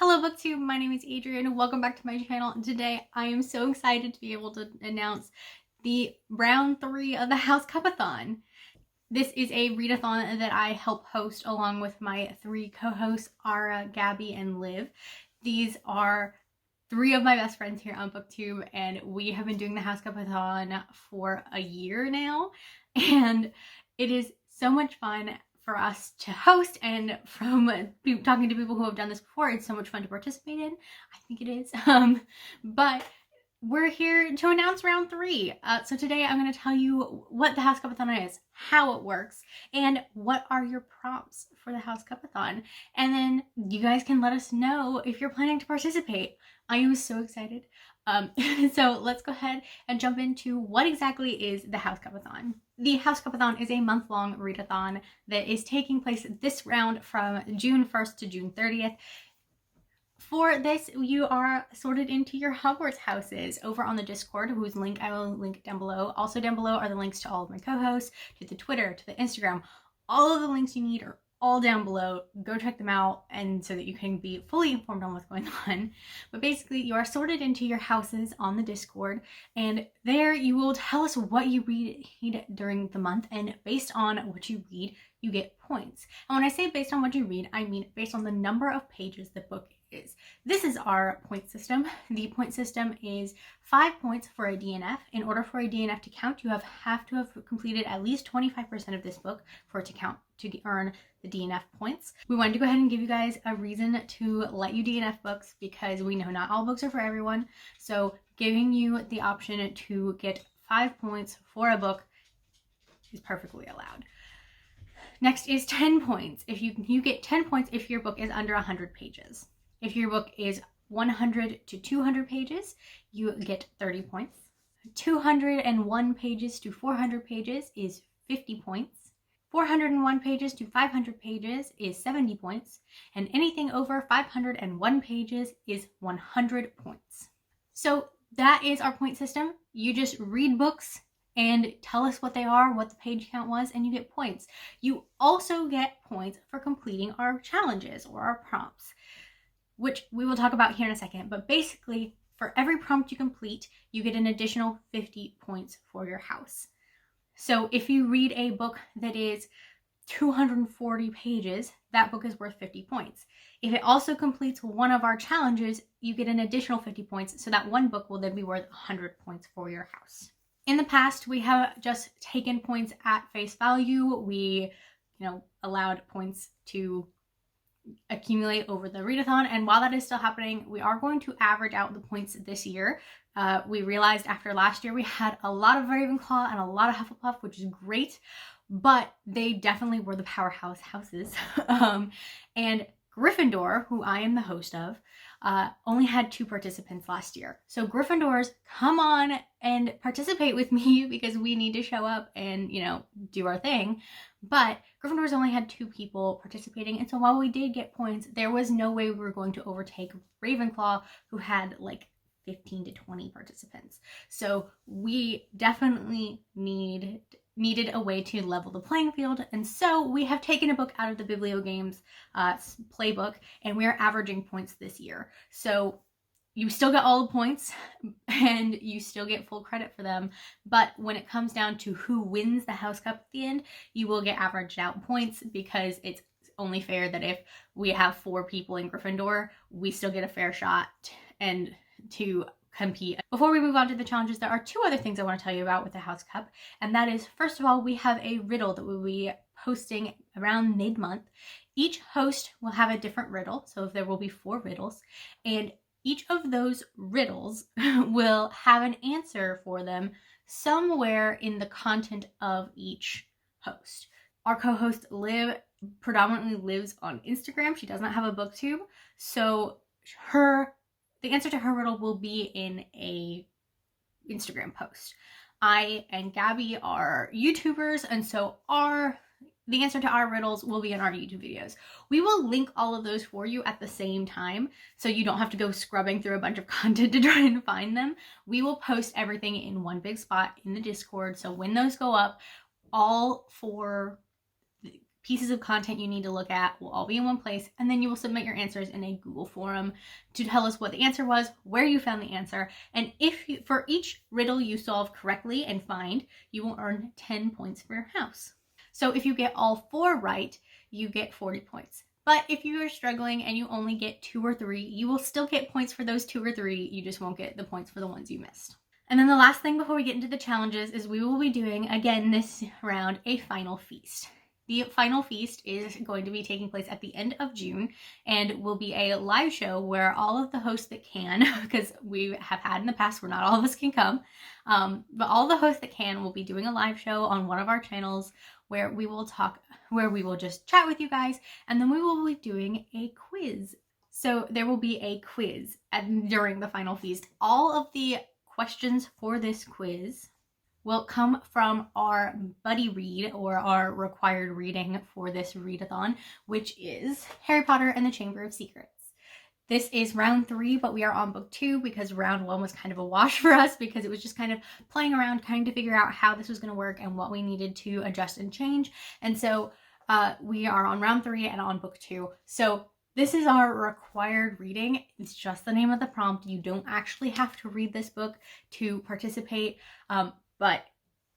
Hello BookTube, my name is Adrienne and welcome back to my channel. Today I am so excited to be able to announce the round 3 of the Housecup-a-thon. This is a readathon that I help host along with my 3 co-hosts, Ara, Gabby, and Liv. These are 3 of my best friends here on BookTube, and we have been doing the Housecup-a-thon for a year now, and it is so much fun for us to host, and from talking to people who have done this before, it's so much fun to participate in. I think it is. But we're here to announce round 3. So today I'm going to tell you what the Housecup-a-thon is, how it works, and what are your prompts for the Housecup-a-thon. And then you guys can let us know if you're planning to participate. I am so excited. So let's go ahead and jump into what exactly is the Housecup-a-thon. The Housecup-a-thon is a month-long readathon that is taking place this round from June 1st to June 30th. For this, you are sorted into your Hogwarts houses over on the Discord, whose link I will link down below. Also down below are the links to all of my co-hosts, to the Twitter, to the Instagram. All of the links you need are all down below. Go check them out, and so that you can be fully informed on what's going on. But basically, you are sorted into your houses on the Discord, and there you will tell us what you read during the month, and based on what you read, you get points. And when I say based on what you read, I mean based on the number of pages the book is. This is our point system. The point system is 5 points for a DNF. In order for a DNF to count, you have to have completed at least 25% of this book for it to count, to earn the DNF points. We wanted to go ahead and give you guys a reason to let you DNF books, because we know not all books are for everyone. So giving you the option to get 5 points for a book is perfectly allowed. Next is 10 points. If you get 10 points if your book is under 100 pages. If your book is 100 to 200 pages, you get 30 points. 201 pages to 400 pages is 50 points. 401 pages to 500 pages is 70 points. And anything over 501 pages is 100 points. So that is our point system. You just read books and tell us what they are, what the page count was, and you get points. You also get points for completing our challenges or our prompts, which we will talk about here in a second. But basically, for every prompt you complete, you get an additional 50 points for your house. So if you read a book that is 240 pages, that book is worth 50 points. If it also completes one of our challenges, you get an additional 50 points, so that one book will then be worth 100 points for your house. In the past, we have just taken points at face value. We, allowed points to accumulate over the readathon, and while that is still happening, we are going to average out the points this year. We realized after last year we had a lot of Ravenclaw and a lot of Hufflepuff, which is great, but they definitely were the powerhouse houses. And Gryffindor, who I am the host of, only had 2 participants last year. So Gryffindors, come on and participate with me, because we need to show up and, do our thing. But Gryffindors only had 2 people participating, and so while we did get points, there was no way we were going to overtake Ravenclaw, who had like 15 to 20 participants. So we definitely needed a way to level the playing field, and so we have taken a book out of the Bibliogames playbook, and we are averaging points this year. So you still get all the points, and you still get full credit for them, but when it comes down to who wins the House Cup at the end, you will get averaged out points, because it's only fair that if we have 4 people in Gryffindor, we still get a fair shot and to compete. Before we move on to the challenges, there are 2 other things I want to tell you about with the House Cup, and that is, first of all, we have a riddle that we'll be posting around mid-month. Each host will have a different riddle, so there will be 4 riddles, and each of those riddles will have an answer for them somewhere in the content of each host. Our co-host Liv predominantly lives on Instagram. She does not have a BookTube, so the answer to her riddle will be in a Instagram post. I and Gabby are YouTubers, and so the answer to our riddles will be in our YouTube videos. We will link all of those for you at the same time, so you don't have to go scrubbing through a bunch of content to try and find them. We will post everything in one big spot in the Discord, so when those go up, all 4 pieces of content you need to look at will all be in one place, and then you will submit your answers in a Google forum to tell us what the answer was, where you found the answer, and if you, for each riddle you solve correctly and find, you will earn 10 points for your house. So if you get all 4 right, you get 40 points. But if you are struggling and you only get 2 or 3, you will still get points for those 2 or 3. You just won't get the points for the ones you missed. And then the last thing before we get into the challenges is we will be doing, again this round, a final feast. The final feast is going to be taking place at the end of June and will be a live show where all of the hosts that can, because we have had in the past where not all of us can come, but all the hosts that can will be doing a live show on one of our channels where we will just chat with you guys, and then we will be doing a quiz. So there will be a quiz during the final feast. All of the questions for this quiz will come from our buddy read, or our required reading for this readathon, which is Harry Potter and the Chamber of Secrets. This is round 3, but we are on book 2 because round 1 was kind of a wash for us because it was just kind of playing around, trying to figure out how this was going to work and what we needed to adjust and change. And so we are on round 3 and on book 2. So this is our required reading. It's just the name of the prompt. You don't actually have to read this book to participate, but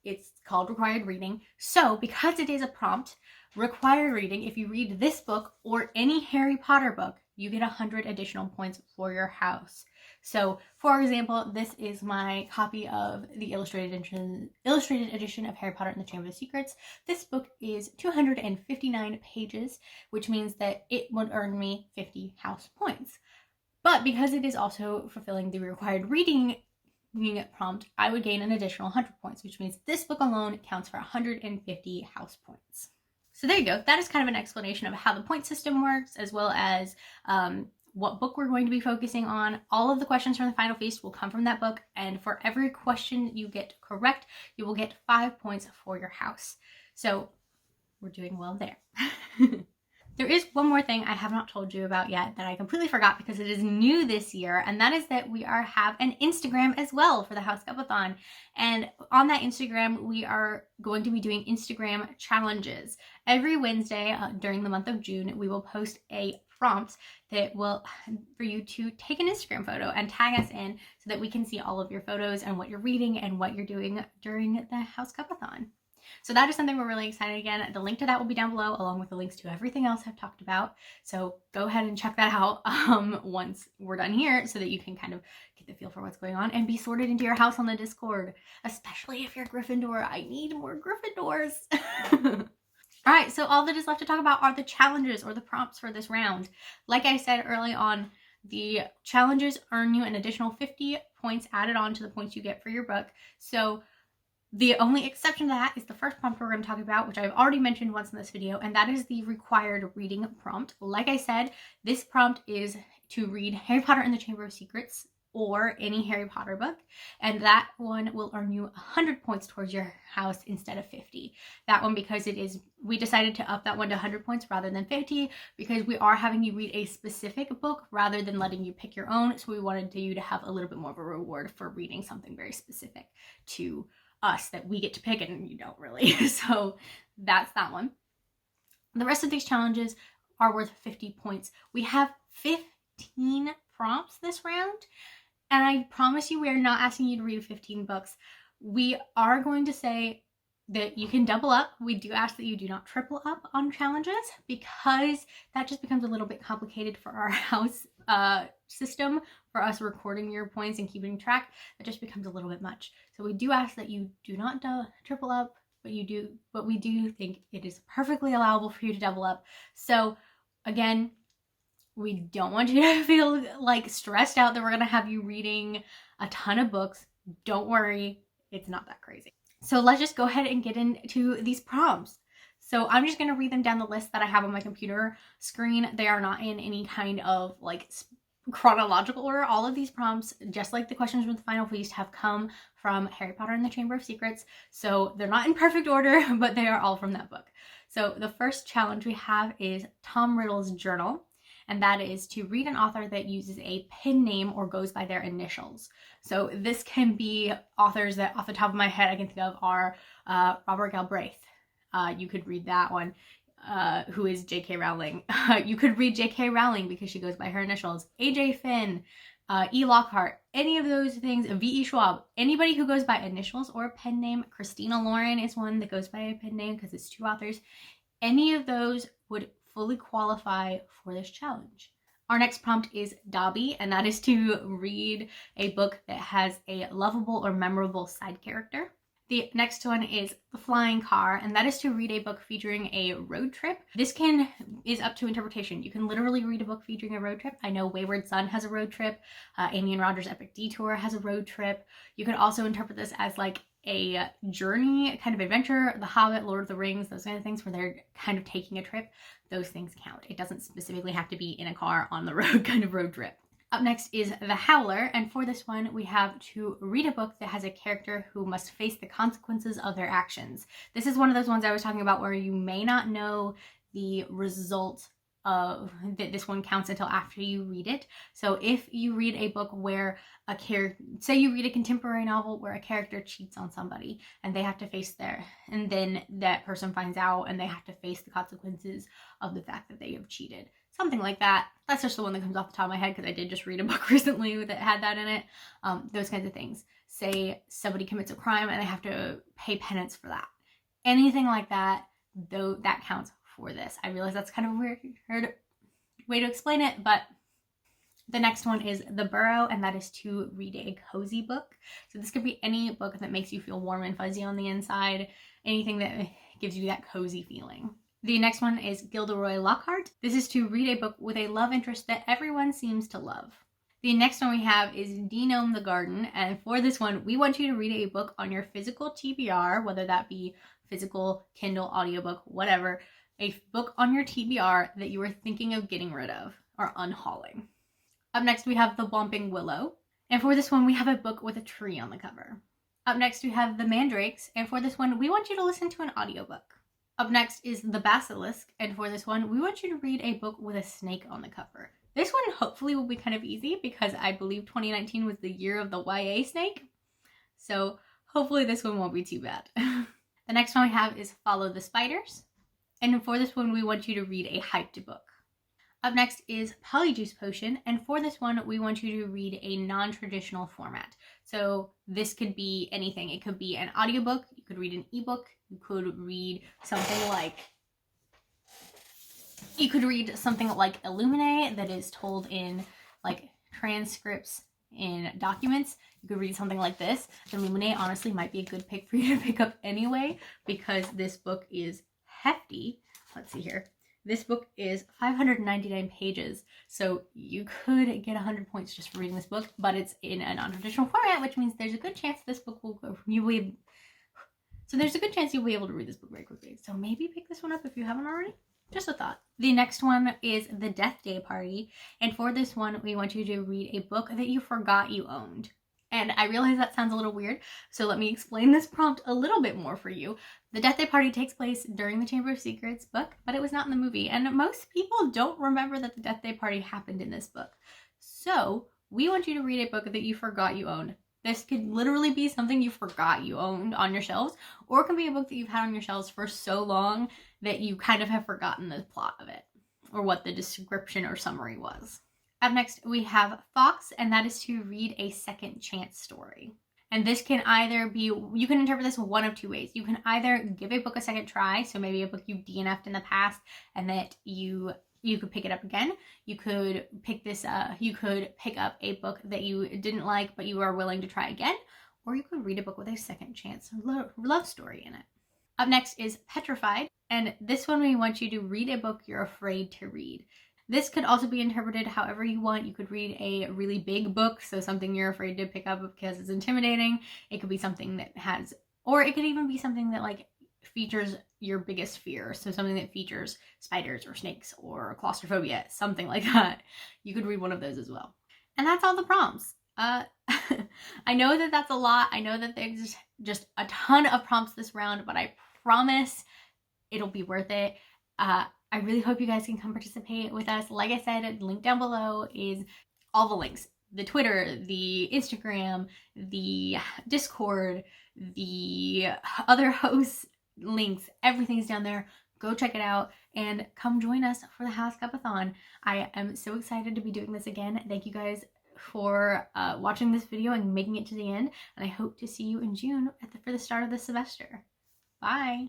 it's called required reading. So because it is a prompt, required reading, if you read this book or any Harry Potter book, you get 100 additional points for your house. So for example, this is my copy of the illustrated edition of Harry Potter and the Chamber of Secrets. This book is 259 pages, which means that it would earn me 50 house points. But because it is also fulfilling the required reading prompt, I would gain an additional 100 points, which means this book alone counts for 150 house points. So there you go. That is kind of an explanation of how the point system works, as well as what book we're going to be focusing on. All of the questions from the final feast will come from that book, and for every question you get correct, you will get 5 points for your house. So we're doing well there. There is one more thing I have not told you about yet that I completely forgot because it is new this year, and that is that we have an Instagram as well for the Housecup-a-thon. And on that Instagram, we are going to be doing Instagram challenges. Every Wednesday during the month of June, we will post a prompt that will, for you to take an Instagram photo and tag us in so that we can see all of your photos and what you're reading and what you're doing during the Housecup-a-thon. So that is something we're really excited again. The link to that will be down below, along with the links to everything else I've talked about. So go ahead and check that out once we're done here so that you can kind of get the feel for what's going on and be sorted into your house on the Discord, especially if you're Gryffindor. I need more Gryffindors. All right, so all that is left to talk about are the challenges or the prompts for this round. Like I said early on, the challenges earn you an additional 50 points added on to the points you get for your book. So the only exception to that is the first prompt we're going to talk about, which I've already mentioned once in this video, and that is the required reading prompt. Like I said, this prompt is to read Harry Potter and the Chamber of Secrets or any Harry Potter book, and that one will earn you 100 points towards your house instead of 50. That one, because we decided to up that one to 100 points rather than 50 because we are having you read a specific book rather than letting you pick your own, so we wanted you to have a little bit more of a reward for reading something very specific to us that we get to pick and you don't really. So that's that one. The rest of these challenges are worth 50 points. We have 15 prompts this round, and I promise you we are not asking you to read 15 books. We are going to say that you can double up. We do ask that you do not triple up on challenges because that just becomes a little bit complicated for our house system, for us recording your points and keeping track. That just becomes a little bit much. So we do ask that you do not triple up, but we do think it is perfectly allowable for you to double up. So again, we don't want you to feel like stressed out that we're going to have you reading a ton of books. Don't worry, it's not that crazy. So let's just go ahead and get into these prompts. So I'm just going to read them down the list that I have on my computer screen. They are not in any kind of like chronological order. All of these prompts, just like the questions from the final feast, have come from Harry Potter and the Chamber of Secrets. So they're not in perfect order, but they are all from that book. So the first challenge we have is Tom Riddle's journal. And that is to read an author that uses a pen name or goes by their initials. So this can be authors that off the top of my head I can think of are Robert Galbraith. You could read that one. who is J.K. Rowling. You could read J.K. Rowling because she goes by her initials. A.J. Finn, E. Lockhart, any of those things. V.E. Schwab, anybody who goes by initials or a pen name. Christina Lauren is one that goes by a pen name because it's 2 authors. Any of those would fully qualify for this challenge. Our next prompt is Dobby, and that is to read a book that has a lovable or memorable side character. The next one is The Flying Car, and that is to read a book featuring a road trip. This is up to interpretation. You can literally read a book featuring a road trip. I know Wayward Son has a road trip. Amy and Roger's Epic Detour has a road trip. You could also interpret this as like a journey kind of adventure. The Hobbit, Lord of the Rings, those kind of things where they're kind of taking a trip. Those things count. It doesn't specifically have to be in a car on the road kind of road trip. Up next is The Howler, and for this one we have to read a book that has a character who must face the consequences of their actions. This is one of those ones I was talking about where you may not know the result of that this one counts until after you read it. So if you read a book where a character, say you read a contemporary novel where a character cheats on somebody and they have to face and then that person finds out and they have to face the consequences of the fact that they have cheated. Something like that. That's just the one that comes off the top of my head because I did just read a book recently that had that in it. Those kinds of things. Say somebody commits a crime and they have to pay penance for that. Anything like that, though, that counts for this. I realize that's kind of a weird way to explain it, but the next one is The Burrow, and that is to read a cozy book. So this could be any book that makes you feel warm and fuzzy on the inside, anything that gives you that cozy feeling. The next one is Gilderoy Lockhart. This is to read a book with a love interest that everyone seems to love. The next one we have is De-Gnome the Garden, and for this one, we want you to read a book on your physical TBR, whether that be physical, Kindle, audiobook, whatever, a book on your TBR that you are thinking of getting rid of or unhauling. Up next, we have The Whomping Willow, and for this one, we have a book with a tree on the cover. Up next, we have The Mandraks, and for this one, we want you to listen to an audiobook. Up next is The Basilisk, and for this one, we want you to read a book with a snake on the cover. This one hopefully will be kind of easy because I believe 2019 was the year of the YA snake, so hopefully this one won't be too bad. The next one we have is Follow the Spiders, and for this one, we want you to read a hyped book. Up next is Polyjuice Potion, and for this one, we want you to read a non-traditional format. So this could be anything. It could be an audiobook, you could read an ebook, you could read something like Illuminate that is told in like transcripts in documents. You could read something like this. Illuminate honestly might be a good pick for you to pick up anyway because this book is hefty. Let's see here. This book is 599 pages, so you could get 100 points just for reading this book, but it's in a non-traditional format, which means there's a good chance this book will go. There's a good chance you'll be able to read this book very quickly. So maybe pick this one up if you haven't already. Just a thought. The next one is The Death Day Party, and for this one, we want you to read a book that you forgot you owned. And I realize that sounds a little weird, so let me explain this prompt a little bit more for you. The Death Day Party takes place during the Chamber of Secrets book, but it was not in the movie, and most people don't remember that the Death Day Party happened in this book. So, we want you to read a book that you forgot you owned. This could literally be something you forgot you owned on your shelves, or it can be a book that you've had on your shelves for so long that you kind of have forgotten the plot of it, or what the description or summary was. Up next, we have Fox, and that is to read a second chance story. And this can either be, you can interpret this one of two ways. You can either give a book a second try, so maybe a book you DNF'd in the past and that you could pick it up again. You could pick up a book that you didn't like but you are willing to try again, or you could read a book with a second chance love story in it. Up next is Petrified, and this one we want you to read a book you're afraid to read. This could also be interpreted however you want. You could read a really big book, so something you're afraid to pick up because it's intimidating. It could be something that has, or it could even be something that like features your biggest fear. So something that features spiders or snakes or claustrophobia, something like that. You could read one of those as well. And that's all the prompts. I know that that's a lot. I know that there's just a ton of prompts this round, but I promise it'll be worth it. I really hope you guys can come participate with us. Like I said, link down below is all the links. The Twitter, the Instagram, the Discord, the other hosts links, everything's down there. Go check it out. and come join us for the Housecup-a-thon. I am so excited to be doing this again. Thank you guys for watching this video and making it to the end, and I hope to see you in June for the start of the semester. Bye!